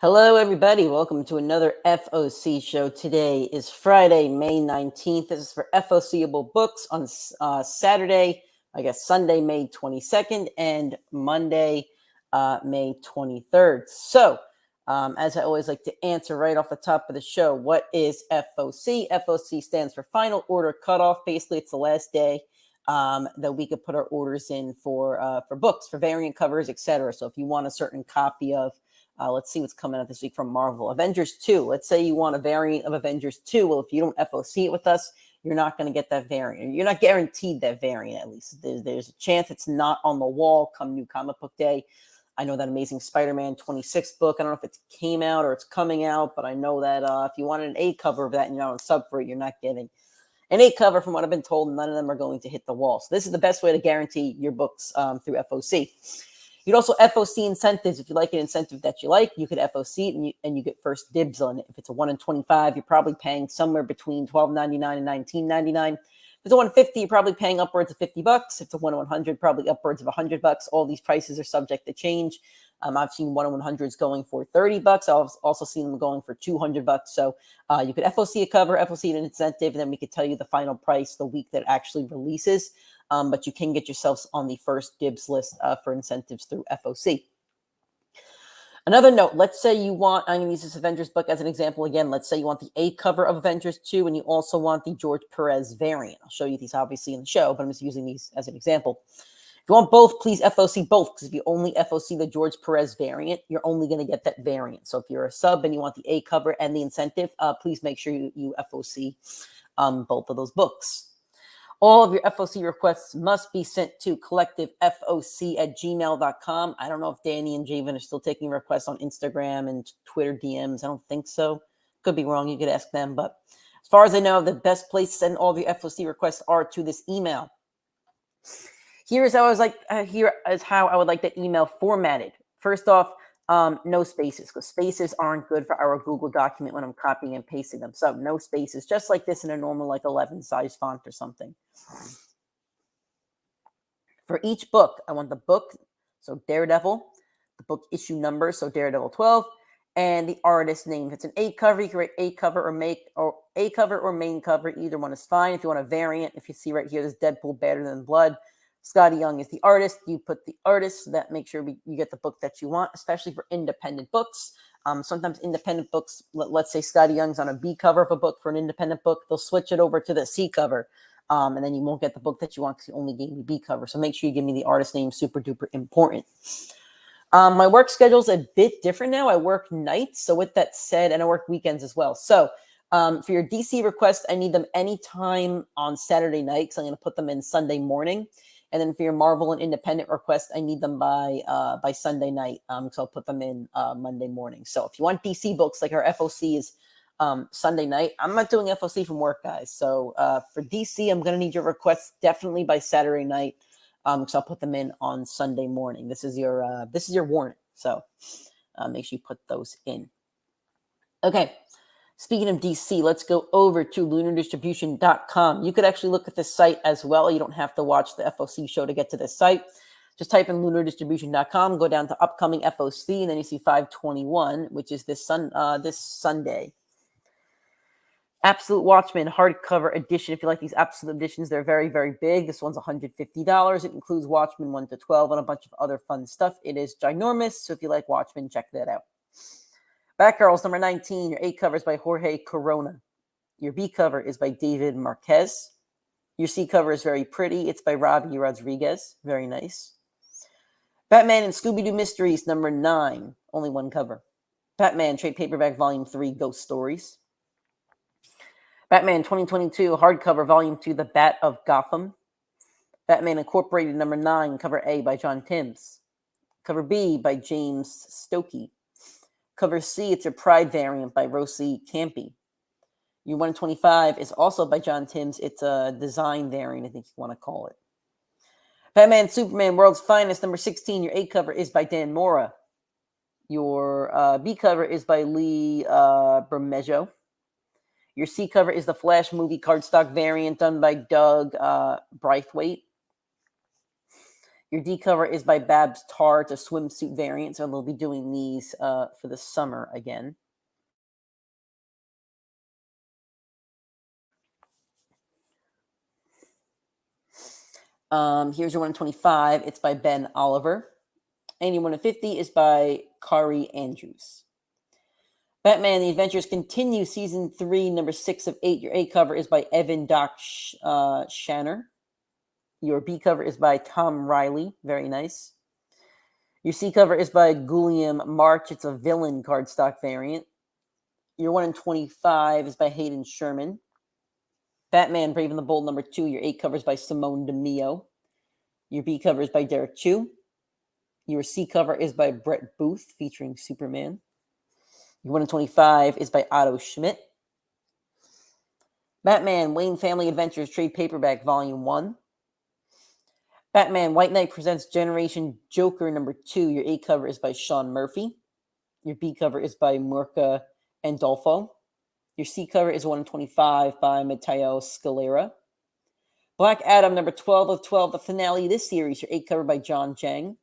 Hello, everybody. Welcome to another FOC show. Today is Friday, May 19th. This is for FOCable books on Saturday, Sunday, May 22nd, and Monday, May 23rd. So, as I always like to answer right off the top of the show, what is FOC? FOC stands for Final Order Cutoff. Basically, it's the last day that we could put our orders in for books, for variant covers, etc. So if you want a certain copy of let's see what's coming out this week from Marvel. Avengers 2. Let's say you want a variant of Avengers 2. Well, if you don't FOC it with us, you're not going to get that variant. You're not guaranteed that variant, at least. There's a chance it's not on the wall come New Comic Book Day. I know that Amazing Spider-Man 26 book. I don't know if it came out or it's coming out, but I know that if you wanted an A cover of that and you're not on sub for it, you're not getting an A cover. From what I've been told, none of them are going to hit the wall. So this is the best way to guarantee your books through FOC. You'd also FOC incentives. If you like an incentive that you like, you could FOC it and you get first dibs on it. If it's a 1 in 25, you're probably paying somewhere between $12.99 and $19.99. If it's a 150, you're probably paying upwards of $50. If it's a 1 in 100, probably upwards of $100. All these prices are subject to change. I've seen 1 in 100s going for $30. I've also seen them going for $200. So you could FOC a cover, FOC an incentive, and then we could tell you the final price the week that it actually releases. But you can get yourselves on the first dibs list for incentives through FOC. Another note, let's say you want, I'm going to use this Avengers book as an example again. Let's say you want the A cover of Avengers 2 and you also want the George Perez variant. I'll show you these obviously in the show, but I'm just using these as an example. If you want both, please FOC both, because if you only FOC the George Perez variant, you're only going to get that variant. So if you're a sub and you want the A cover and the incentive, please make sure you FOC both of those books. All of your FOC requests must be sent to collectivefoc@gmail.com. I don't know if Danny and Javen are still taking requests on Instagram and Twitter DMs. I don't think so. Could be wrong. You could ask them. But as far as I know, the best place to send all of your FOC requests are to this email. Here is how I would like that email formatted. First off, no spaces, because spaces aren't good for our Google document when I'm copying and pasting them. So no spaces, just like this in a normal 11 size font or something. For each book, I want the book, so Daredevil, the book issue number, so Daredevil 12, and the artist name. If it's an A cover, you can write A cover or A cover or main cover. Either one is fine. If you want a variant, if you see right here, this Deadpool Better Than Blood. Scotty Young is the artist. You put the artist, so that makes sure you get the book that you want, especially for independent books. Sometimes independent books, let's say Scotty Young's on a B cover of a book for an independent book, they'll switch it over to the C cover, and then you won't get the book that you want because you only gave me B cover. So make sure you give me the artist name, super duper important. My work schedule is a bit different now. I work nights, so with that said, and I work weekends as well. So for your DC requests, I need them anytime on Saturday night, because I'm going to put them in Sunday morning. And then for your Marvel and independent requests, I need them by Sunday night. So I'll put them in Monday morning. So if you want DC books, like our FOC is Sunday night, I'm not doing FOC from work, guys. So for DC, I'm going to need your requests definitely by Saturday night. So I'll put them in on Sunday morning. This is your warning. So make sure you put those in. Okay. Speaking of DC, let's go over to lunardistribution.com. You could actually look at this site as well. You don't have to watch the FOC show to get to this site. Just type in lunardistribution.com, go down to upcoming FOC, and then you see 521, which is this Sunday. Absolute Watchmen hardcover edition. If you like these absolute editions, they're very, very big. This one's $150. It includes Watchmen 1 to 12 and a bunch of other fun stuff. It is ginormous, so if you like Watchmen, check that out. Batgirls number 19. Your A cover is by Jorge Corona. Your B cover is by David Marquez. Your C cover is very pretty. It's by Robbie Rodriguez. Very nice. Batman and Scooby-Doo Mysteries number 9. Only one cover. Batman Trade Paperback Volume 3 Ghost Stories. Batman 2022 hardcover Volume 2 The Bat of Gotham. Batman Incorporated number 9. Cover A by John Timms. Cover B by James Stokey. Cover C, it's your Pride variant by Rosie Campy. Your 125 is also by John Timms. It's a design variant, I think you want to call it. Batman Superman World's Finest, number 16. Your A cover is by Dan Mora. Your B cover is by Lee Bermejo. Your C cover is the Flash movie cardstock variant done by Doug Braithwaite. Your D cover is by Babs Tarr. It's a swimsuit variant, so they'll be doing these for the summer again. Here's your 125. It's by Ben Oliver. And your 150 is by Kari Andrews. Batman: The Adventures Continue, Season 3, number 6 of 8. Your A cover is by Evan Doc Shanner. Your B cover is by Tom Riley. Very nice. Your C cover is by Guillaume March. It's a villain cardstock variant. Your 1 in 25 is by Hayden Sherman. Batman: Brave and the Bold, number 2. Your A cover is by Simone DeMeo. Your B cover is by Derek Chu. Your C cover is by Brett Booth, featuring Superman. Your 1 in 25 is by Otto Schmidt. Batman: Wayne Family Adventures Trade Paperback, Volume 1. Batman: White Knight Presents Generation Joker, number 2. Your A cover is by Sean Murphy. Your B cover is by Mirka Andolfo. Your C cover is 1 in 25 by Matteo Scalera. Black Adam, number 12 of 12, the finale of this series. Your A cover by John Jang.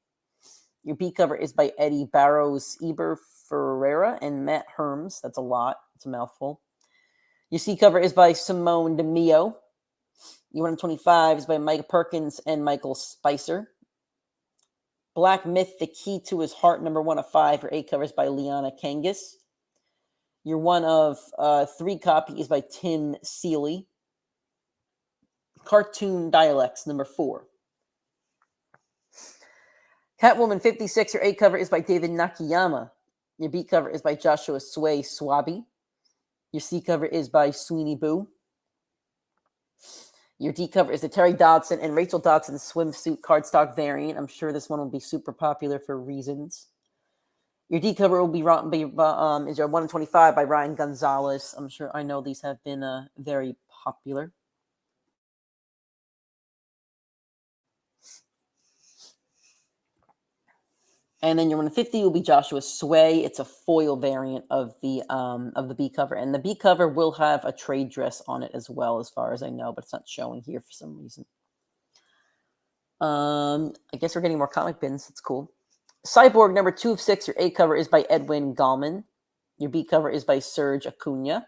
Your B cover is by Eddie Barrows, Eber Ferreira, and Matt Herms. That's a lot. It's a mouthful. Your C cover is by Simone DeMeo. Your 1 in 25 is by Mike Perkins and Michael Spicer. Black Myth: The Key to His Heart, number 1 of 5. Your A cover is by Liana Kangas. Your 1 of 3 copy is by Tim Seeley. Cartoon Dialects, number 4. Catwoman 56, your A cover is by David Nakayama. Your B cover is by Joshua Sway Swaby. Your C cover is by Sweeney Boo. Your D cover is the Terry Dodson and Rachel Dodson swimsuit cardstock variant. I'm sure this one will be super popular for reasons. Your D cover will be is your 1 in 25 by Ryan Gonzalez. I know these have been very popular. And then your 150 will be Joshua Sway. It's a foil variant of the B cover, and the B cover will have a trade dress on it as well, as far as I know, but it's not showing here for some reason. I guess we're getting more comic bins. It's cool. Cyborg, number 2 of 6. Your A cover is by Edwin Gallman. Your B cover is by Serge Acuna.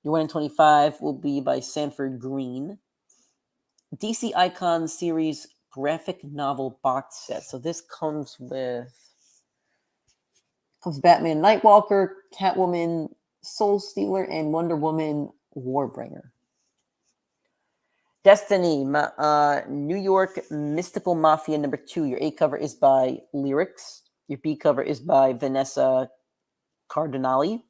Your 1 in 25 will be by Sanford Green. DC Icon Series graphic novel box set. So this comes with Batman Nightwalker, Catwoman Soul Stealer, and Wonder Woman Warbringer. Destiny, New York Mystical Mafia, number 2. Your A cover is by Lyrics. Your B cover is by Vanessa Cardinali.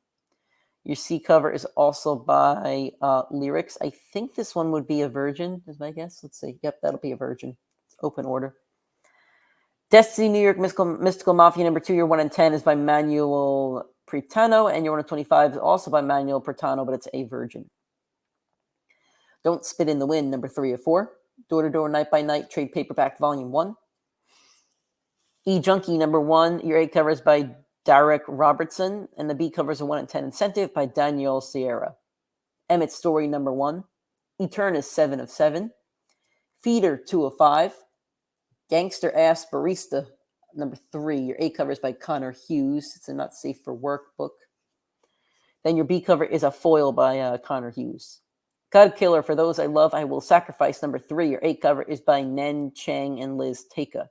Your C cover is also by Lyrics. I think this one would be a virgin, is my guess. Let's see. Yep, that'll be a virgin. Open order. Destiny, New York Mystical Mafia, number 2. Your 1 in 10 is by Manuel Pretano, and your 1 in 25 is also by Manuel Pretano, but it's a virgin. Don't Spit in the Wind, number 3 of 4. Door to Door, Night by Night, Trade Paperback, Volume 1. E-Junkie, number 1. Your A cover is by Derek Robertson, and the B cover is a 1 in 10 incentive by Daniel Sierra. Emmett Story, number 1. Eternus, 7 of 7. Feeder, 2 of 5. Gangster Ass Barista, number 3. Your A cover is by Connor Hughes. It's a Not Safe for Work book. Then your B cover is a foil by Connor Hughes. God Killer, For Those I Love, I Will Sacrifice, number 3. Your A cover is by Nen Chang and Liz Taka.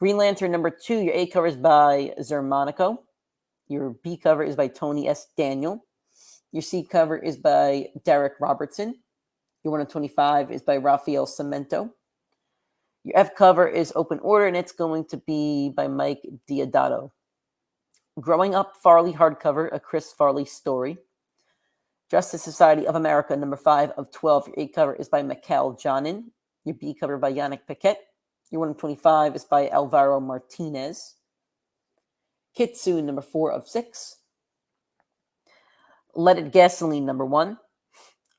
Green Lantern, number 2. Your A cover is by Zermanico. Your B cover is by Tony S. Daniel. Your C cover is by Derek Robertson. Your 1 in 25 is by Rafael Cemento. Your F cover is open order, and it's going to be by Mike Diodato. Growing Up Farley hardcover, a Chris Farley story. Justice Society of America, number 5 of 12. Your A cover is by Mikhail Janin. Your B cover by Yannick Paquette. Your 1 in 25 is by Alvaro Martinez. Kitsune, number 4 of 6. Let It Gasoline, number 1.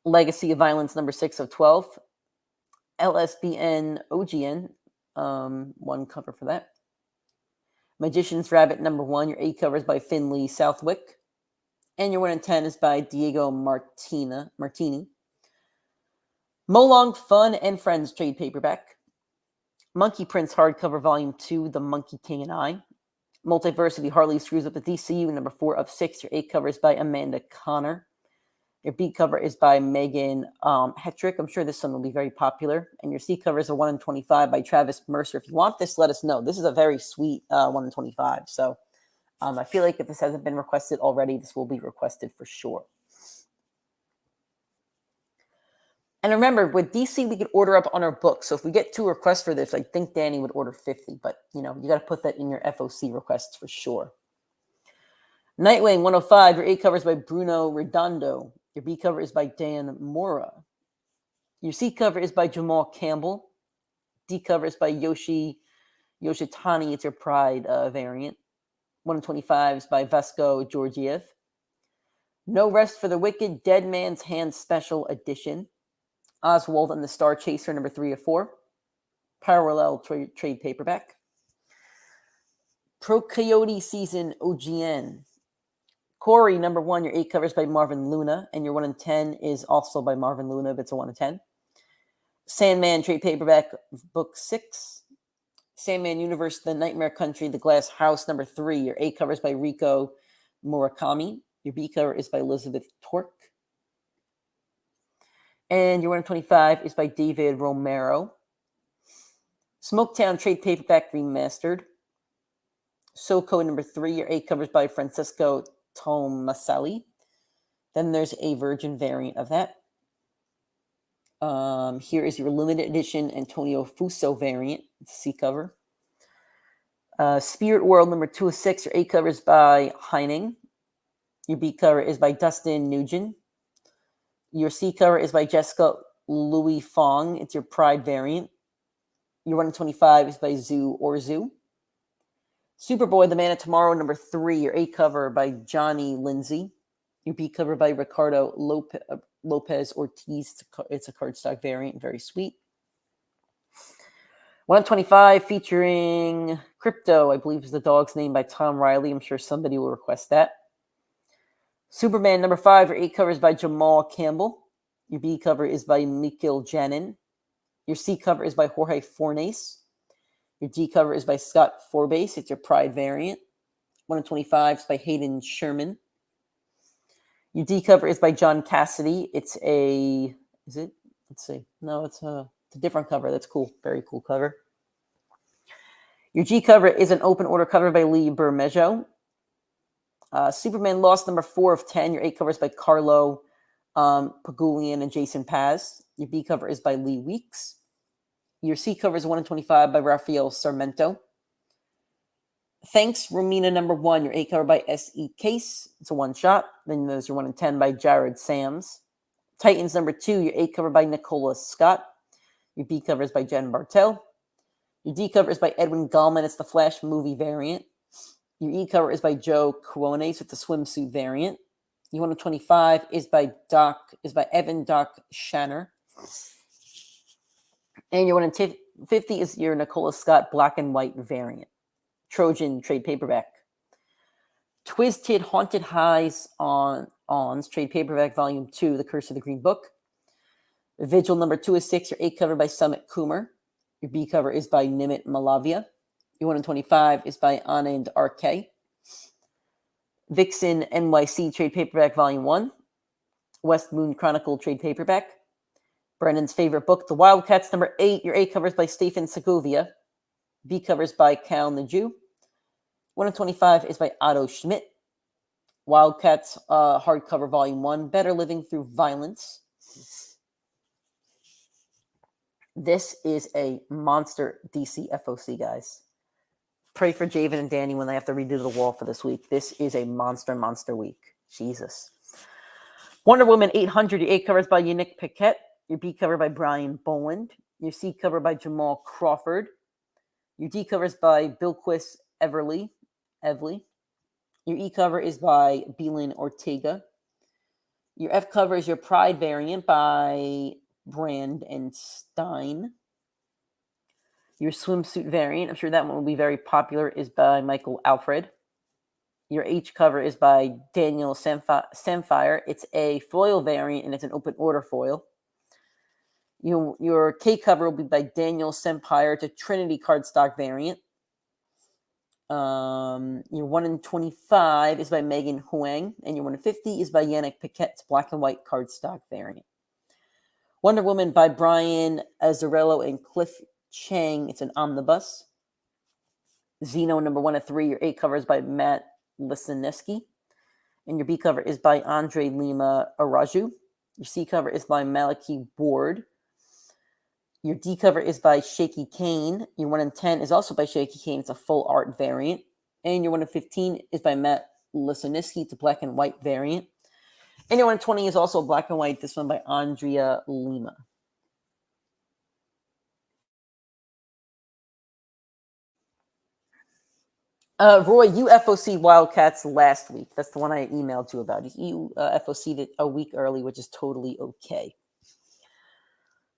Legacy of Violence, number 6 of 12. LSBN OGN, 1 cover for that. Magician's Rabbit, number 1. Your A cover is by Finley Southwick. And your 1 in 10 is by Diego Martini. Molong Fun and Friends trade paperback. Monkey Prince hardcover volume 2, The Monkey King and I. Multiversity Harley Screws Up the DCU, number 4 of 6. Your A cover is by Amanda Connor. Your B cover is by Megan Hetrick. I'm sure this one will be very popular. And your C cover is a 1 in 25 by Travis Mercer. If you want this, let us know. This is a very sweet 1 in 25. So I feel like if this hasn't been requested already, this will be requested for sure. And remember, with DC, we could order up on our book. So if we get 2 requests for this, I think Danny would order 50. But, you got to put that in your FOC requests for sure. Nightwing 105. Your A cover is by Bruno Redondo. Your B cover is by Dan Mora. Your C cover is by Jamal Campbell. D cover is by Yoshitani. It's your Pride variant. 1 in 25 is by Vasco Georgiev. No Rest for the Wicked, Dead Man's Hand Special Edition. Oswald and the Star Chaser, number 3 of 4. Parallel trade paperback. Pro Coyote Season OGN. Corey, number 1, your 8 covers by Marvin Luna, and your 1 in 10 is also by Marvin Luna, if it's a 1 in 10. Sandman trade paperback, book 6. Sandman Universe, The Nightmare Country, The Glass House, number 3. Your A cover is by Riko Murakami. Your B cover is by Elizabeth Torque. And your 1 in 25 is by David Romero. Smoketown trade paperback remastered. SoCo number 3. Your A cover is by Francesco Tomaselli. Then there's a Virgin variant of that. Here is your limited edition Antonio Fuso variant. It's a C cover. Spirit World number 2 of 6. Your A cover is by Heining. Your B cover is by Dustin Nugent. Your C cover is by Jessica Louis Fong. It's your Pride variant. Your 1 in 25 is by Zhu Orzu. Superboy, The Man of Tomorrow, number 3. Your A cover by Johnny Lindsay. Your B cover by Ricardo Lopez Ortiz. It's a cardstock variant. Very sweet. 1 in 25 featuring Crypto, I believe is the dog's name, by Tom Riley. I'm sure somebody will request that. Superman number 5, your A cover is by Jamal Campbell. Your B cover is by Mikhail Janin. Your C cover is by Jorge Fornes. Your D cover is by Scott Forbase. It's your Pride variant. 1 in 25 is by Hayden Sherman. Your D cover is by John Cassidy. It's a, is it? Let's see. No, it's a different cover. That's cool. Very cool cover. Your G cover is an open order cover by Lee Bermejo. Superman Lost number 4 of 10. Your A cover is by Carlo Pagulian and Jason Paz. Your B cover is by Lee Weeks. Your C cover is 1 in 25 by Rafael Sarmento. Thanks, Romina number 1. Your A cover by S.E. Case. It's a one-shot. Then there's your 1 in 10 by Jared Sams. Titans number 2. Your A cover by Nicola Scott. Your B cover is by Jen Bartel. Your D cover is by Edwin Gallman. It's the Flash movie variant. Your E cover is by Joe Cuones. It's a swimsuit variant. Your 1 in 25 is by Evan Doc Shanner. And your 1 in 50 is your Nicola Scott black and white variant. Trojan trade paperback. Twisted Haunted Highs on Ons trade paperback volume 2, The Curse of the Green Book. Vigil number 2 is 6. Your A cover by Summit Coomer. Your B cover is by Nimit Malavia. Your 1 in 25 is by Anand RK. Vixen NYC trade paperback volume 1. West Moon Chronicle trade paperback. Brennan's favorite book, The Wildcats number 8. Your A cover is by Stephen Segovia. B covers by Cal Naju. 1 in 25 is by Otto Schmidt. Wildcats hardcover volume 1. Better Living Through Violence. This is a monster DC FOC, guys. Pray for Javen and Danny when they have to redo the wall for this week. This is a monster week. Jesus. Wonder Woman 800. Your A cover is by Yannick Paquette. Your B cover by Brian Boland. Your C cover by Jamal Crawford. Your D cover is by Bilquis Evely. Your E cover is by Beelan Ortega. Your F cover is your Pride variant by Brand and Stein. Your swimsuit variant, I'm sure that one will be very popular, is by Michael Alfred. Your H cover is by Daniel Samphire. It's a foil variant, and it's an open order foil. Your K cover will be by Daniel Sempire. It's a Trinity cardstock variant. Your 1 in 25 is by Megan Huang, and your 1 in 50 is by Yannick Paquette. It's black and white cardstock variant. Wonder Woman by Brian Azzarello and Cliff Chang. It's an omnibus. Xeno number 1 of 3. Your A cover is by Matt Lisinski. And your B cover is by Andre Lima Araju. Your C cover is by Maliki Ward. Your D cover is by Shaky Kane. Your 1 in 10 is also by Shaky Kane. It's a full art variant. And your 1 in 15 is by Matt Lisinski. It's a black and white variant. And your 1 in 20 is also black and white. This one by Andrea Lima. Roy, you FOC Wildcats last week. That's the one I emailed you about. You FOC'd it a week early, which is totally okay.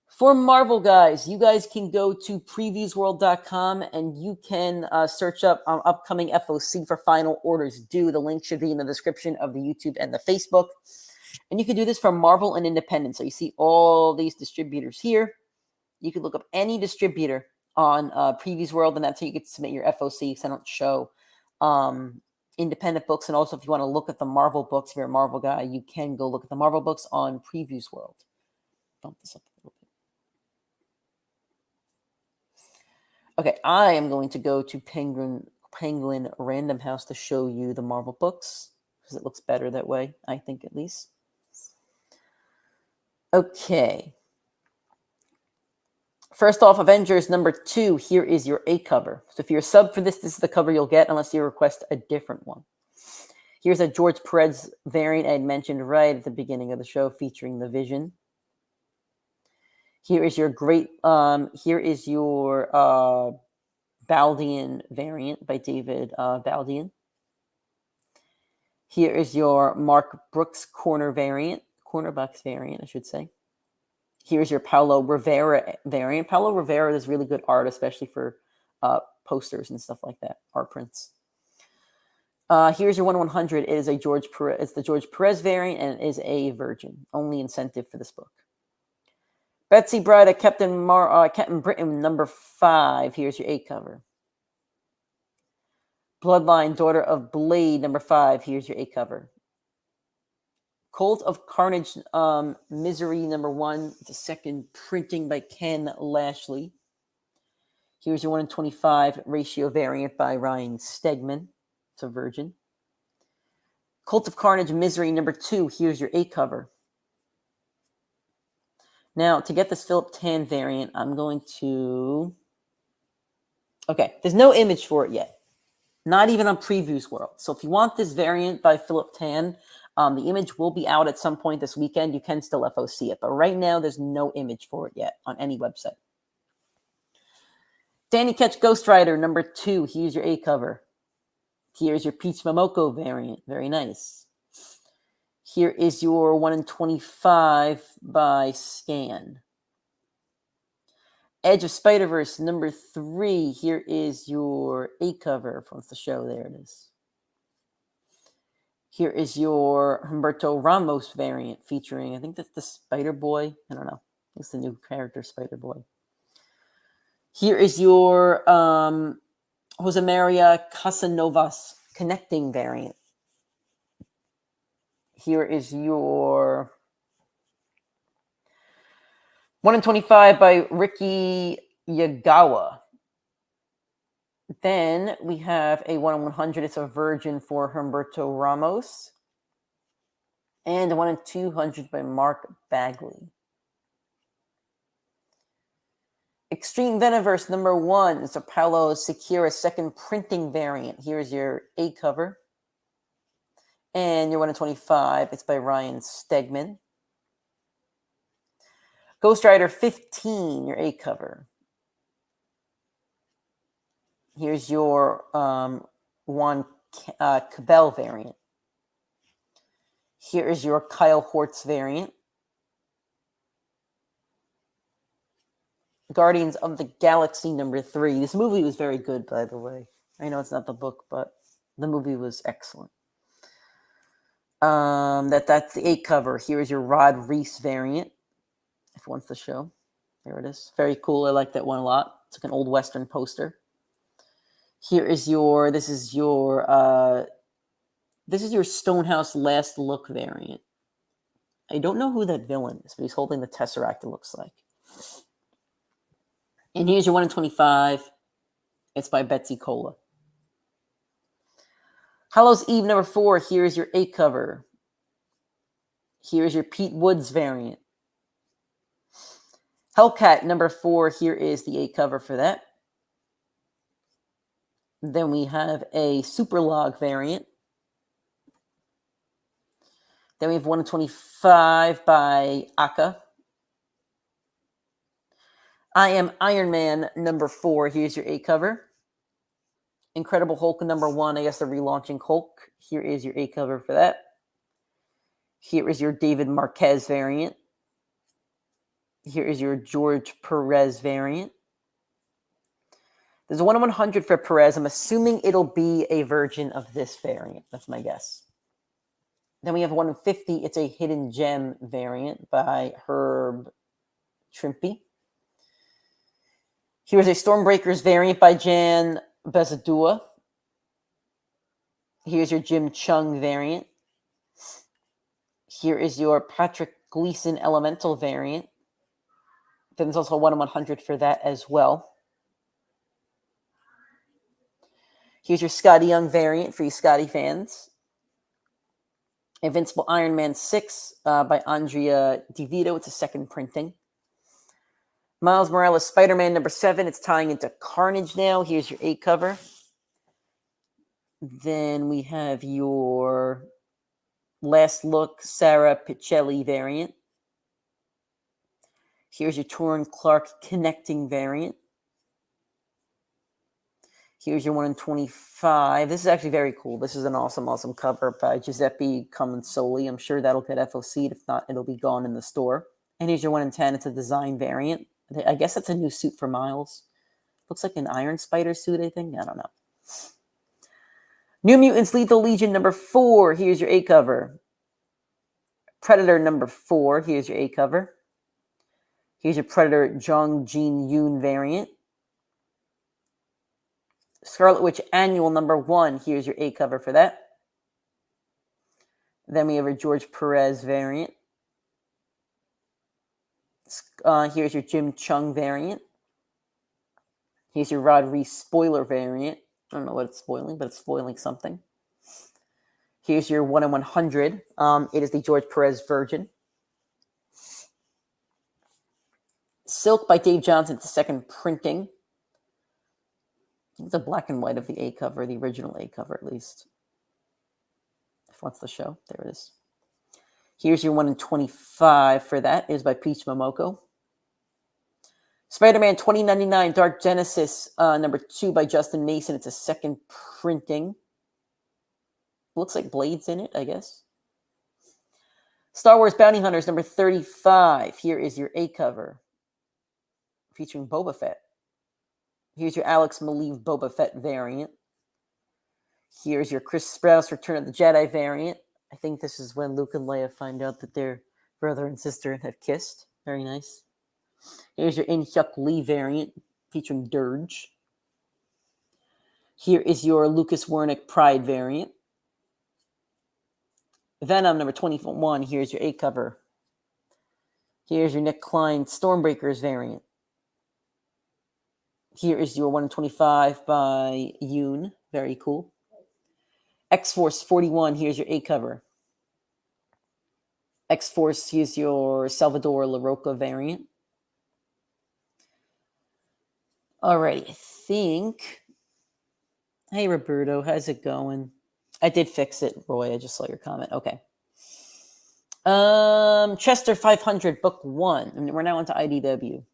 For Marvel guys, you guys can go to previewsworld.com and you can search up upcoming FOC for final orders due. The link should be in the description of the YouTube and the Facebook. And you can do this for Marvel and Independent. So you see all these distributors here. You can look up any distributor on Previews World, and that's how you get to submit your FOC, because I don't show independent books. And also, if you want to look at the Marvel books, if you're a Marvel guy, you can go look at the Marvel books on Previews World. Bump this up a little bit. Okay, I am going to go to Penguin Random House to show you the Marvel books, because it looks better that way, I think, at least. Okay. First off, Avengers number 2, here is your A cover. So if you're a sub for this, this is the cover you'll get unless you request a different one. Here's a George Perez variant I had mentioned right at the beginning of the show featuring the Vision. Here is your Baldian variant by David Baldian. Here is your Mark Brooks cornerbox variant, I should say. Here's your Paulo Rivera variant. Paulo Rivera does really good art, especially for posters and stuff like that, art prints. Here's your 1/100. It is a George Perez. It's the George Perez variant, and it is a Virgin. Only incentive for this book. Betsy Bride at Captain Britain number 5. Here's your A cover. Bloodline, Daughter of Blade number 5. Here's your A cover. Cult of Carnage, Misery number 1. It's a second printing by Ken Lashley. Here's your 1 in 25 ratio variant by Ryan Stegman. It's a Virgin. Cult of Carnage, Misery number 2. Here's your A cover. Now, to get this Philip Tan variant, I'm going to... Okay, there's no image for it yet. Not even on Previews World. So if you want this variant by Philip Tan, the image will be out at some point this weekend. You can still FOC it. But right now, there's no image for it yet on any website. Danny Ketch Ghost Rider number 2. Here's your A cover. Here's your Peach Momoko variant. Very nice. Here is your 1 in 25 by Scan. Edge of Spider-Verse number 3. Here is your A cover from the show. There it is. Here is your Humberto Ramos variant featuring, I think that's the Spider-Boy. I don't know. It's the new character, Spider-Boy. Here is your Jose Maria Casanovas connecting variant. Here is your 1 in 25 by Ricky Yagawa. Then we have a 1 in 100. It's a Virgin for Humberto Ramos. And a 1 in 200 by Mark Bagley. Extreme Veniverse number 1. It's a Paulo Siqueira second printing variant. Here's your A cover. And your 1 in 25. It's by Ryan Stegman. Ghost Rider 15, your A cover. Here's your Juan Cabell variant. Here is your Kyle Hortz variant. Guardians of the Galaxy number 3. This movie was very good, by the way. I know it's not the book, but the movie was excellent. That's the A cover. Here is your Rod Reese variant, if it wants to show. There it is. Very cool. I like that one a lot. It's like an old Western poster. Here is your, this is your Stonehouse Last Look variant. I don't know who that villain is, but he's holding the Tesseract, it looks like. And here's your 1 in 25. It's by Betsy Cola. Hallows Eve number 4. Here's your 8 cover. Here's your Pete Woods variant. Hellcat number 4. Here is the 8 cover for that. Then we have a Super Log variant. Then we have 1 in 25 by Aka. I Am Iron Man number 4. Here's your 8 cover. Incredible Hulk number 1. I guess they're relaunching Hulk. Here is your 8 cover for that. Here is your David Marquez variant. Here is your George Perez variant. There's a 1 in 100 for Perez. I'm assuming it'll be a version of this variant. That's my guess. Then we have 1 in 50. It's a Hidden Gem variant by Herb Trimpe. Here's a Stormbreakers variant by Jan Bezadua. Here's your Jim Chung variant. Here is your Patrick Gleason Elemental variant. Then there's also a 1 in 100 for that as well. Here's your Scotty Young variant for you Scotty fans. Invincible Iron Man 6 by Andrea DeVito. It's a second printing. Miles Morales Spider-Man number 7. It's tying into Carnage now. Here's your 8 cover. Then we have your Last Look Sarah Pichelli variant. Here's your Torrin Clark Connecting variant. Here's your 1 in 25. This is actually very cool. This is an awesome, awesome cover by Giuseppe Comensoli. I'm sure that'll get FOC'd. If not, it'll be gone in the store. And here's your 1 in 10. It's a design variant. I guess that's a new suit for Miles. Looks like an Iron Spider suit, I think. I don't know. New Mutants Lethal Legion number 4. Here's your 8 cover. Predator number 4. Here's your 8 cover. Here's your Predator Jong Jin Yoon variant. Scarlet Witch Annual number 1. Here's your 8 cover for that. Then we have a George Perez variant. Here's your Jim Chung variant. Here's your Rod Reese spoiler variant. I don't know what it's spoiling, but it's spoiling something. Here's your 1 in 100. It is the George Perez Virgin. Silk by Dave Johnson. It's the second printing. It's a black and white of the A cover, the original A cover at least. If wants the show, there it is. Here's your 1 in 25 for that. It is by Peach Momoko. Spider-Man 2099 Dark Genesis number 2 by Justin Mason. It's a second printing. Looks like Blade's in it, I guess. Star Wars Bounty Hunters number 35. Here is your A cover featuring Boba Fett. Here's your Alex Maleev Boba Fett variant. Here's your Chris Sprouse Return of the Jedi variant. I think this is when Luke and Leia find out that their brother and sister have kissed. Very nice. Here's your In-Hyuk Lee variant featuring Dirge. Here is your Lucas Wernick Pride variant. Venom number 21. Here's your A cover. Here's your Nick Klein Stormbreakers variant. Here is your 1 in 25 by Yoon. Very cool. X-Force 41. Here's your A cover. X-Force, here's your Salvador LaRocca variant. Alrighty, I think. Hey, Roberto, how's it going? I did fix it, Roy. I just saw your comment. Okay. Chester 500, Book 1. And we're now into IDW.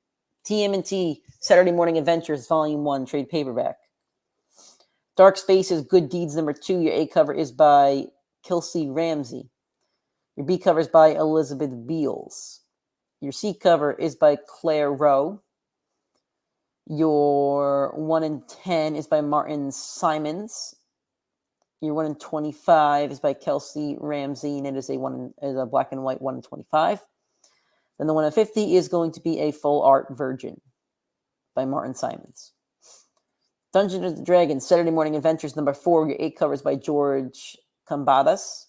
TMNT, Saturday Morning Adventures, Volume 1, trade paperback. Dark Spaces, Good Deeds, number 2. Your A cover is by Kelsey Ramsey. Your B cover is by Elizabeth Beals. Your C cover is by Claire Rowe. Your 1 in 10 is by Martin Simons. Your 1 in 25 is by Kelsey Ramsey, and it is a black and white 1 in 25. Then the 1 of 50 is going to be a full art Virgin by Martin Simons. Dungeons and Dragons, Saturday Morning Adventures, number 4. Your A cover is by George Combadius.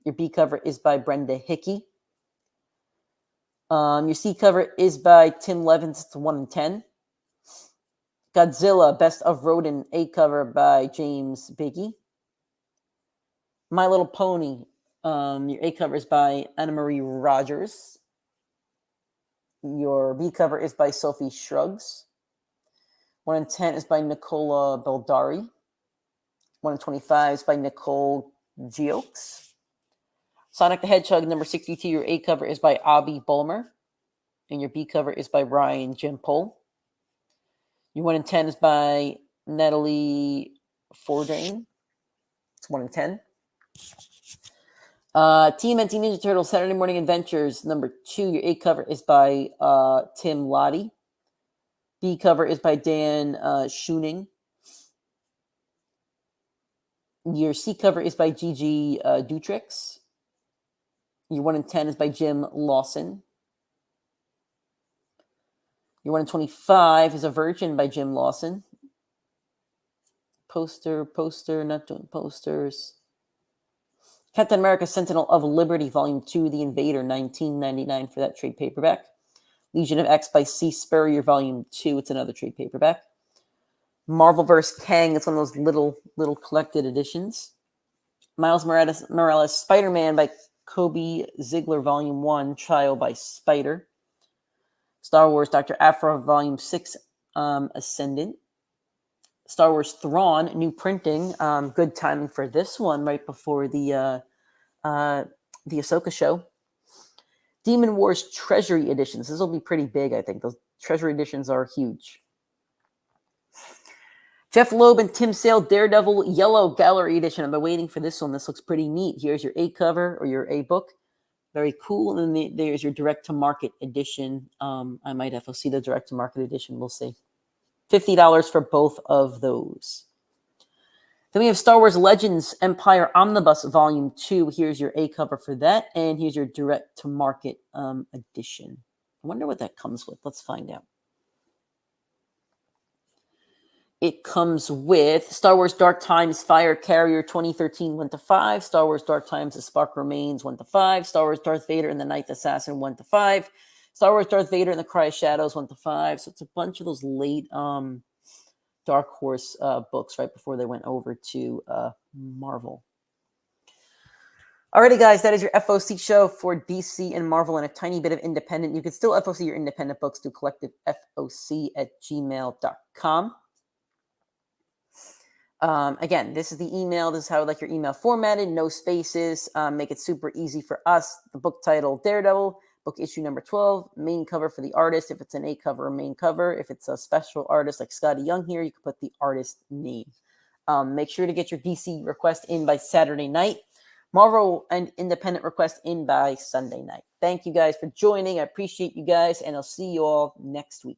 Your B cover is by Brenda Hickey. Your C cover is by Tim Levins. It's 1 in 10. Godzilla, Best of Rodin, A cover by James Biggie. My Little Pony, your A cover is by Anna Marie Rogers. Your B cover is by Sophie Shrugs. 1 in 10 is by Nicola Beldari. 1 in 25 is by Nicole Geox. Sonic the Hedgehog, number 62, your A cover is by Abby Bulmer. And your B cover is by Ryan Jimpole. Your 1 in 10 is by Natalie Fordrain. It's 1 in 10. TMNT Ninja Turtles, Saturday Morning Adventures, number 2. Your A cover is by Tim Lottie. B cover is by Dan Schooning. Your C cover is by Gigi Dutrix. Your 1 in 10 is by Jim Lawson. Your 1 in 25 is a Virgin by Jim Lawson. Poster, not doing posters. Captain America, Sentinel of Liberty, Volume 2, The Invader, $19.99 for that trade paperback. Legion of X by C. Spurrier, Volume 2. It's another trade paperback. Marvelverse Kang. It's one of those little collected editions. Miles Morales, Spider-Man by Kobe Ziegler, Volume 1. Trial by Spider. Star Wars Dr. Aphra, Volume 6. Ascendant. Star Wars Thrawn, new printing. Good timing for this one right before the Ahsoka show. Demon Wars Treasury Editions. This will be pretty big, I think. Those Treasury Editions are huge. Jeff Loeb and Tim Sale, Daredevil Yellow Gallery Edition. I've been waiting for this one. This looks pretty neat. Here's your A cover or your A book. Very cool. And then there's your direct-to-market edition. I might FOC the direct-to-market edition. We'll see. $50 for both of those. Then we have Star Wars Legends Empire Omnibus Volume 2. Here's your A cover for that. And here's your direct-to-market edition. I wonder what that comes with. Let's find out. It comes with Star Wars Dark Times Fire Carrier 2013 1 to 5. Star Wars Dark Times The Spark Remains 1 to 5. Star Wars Darth Vader and the Ninth Assassin 1 to 5. Star Wars Darth Vader and the Cry of Shadows 1 to 5. So it's a bunch of those late Dark Horse books right before they went over to Marvel. Alrighty, guys, that is your FOC show for DC and Marvel and a tiny bit of independent. You can still FOC your independent books to collectivefoc@gmail.com. Again, this is the email. This is how I like your email formatted. No spaces. Make it super easy for us. The book title, Daredevil. Book issue number 12. Main cover for the artist. If it's an A cover, a main cover. If it's a special artist like Scotty Young here, you can put the artist name. Make sure to get your DC request in by Saturday night. Marvel and independent request in by Sunday night. Thank you guys for joining. I appreciate you guys, and I'll see you all next week.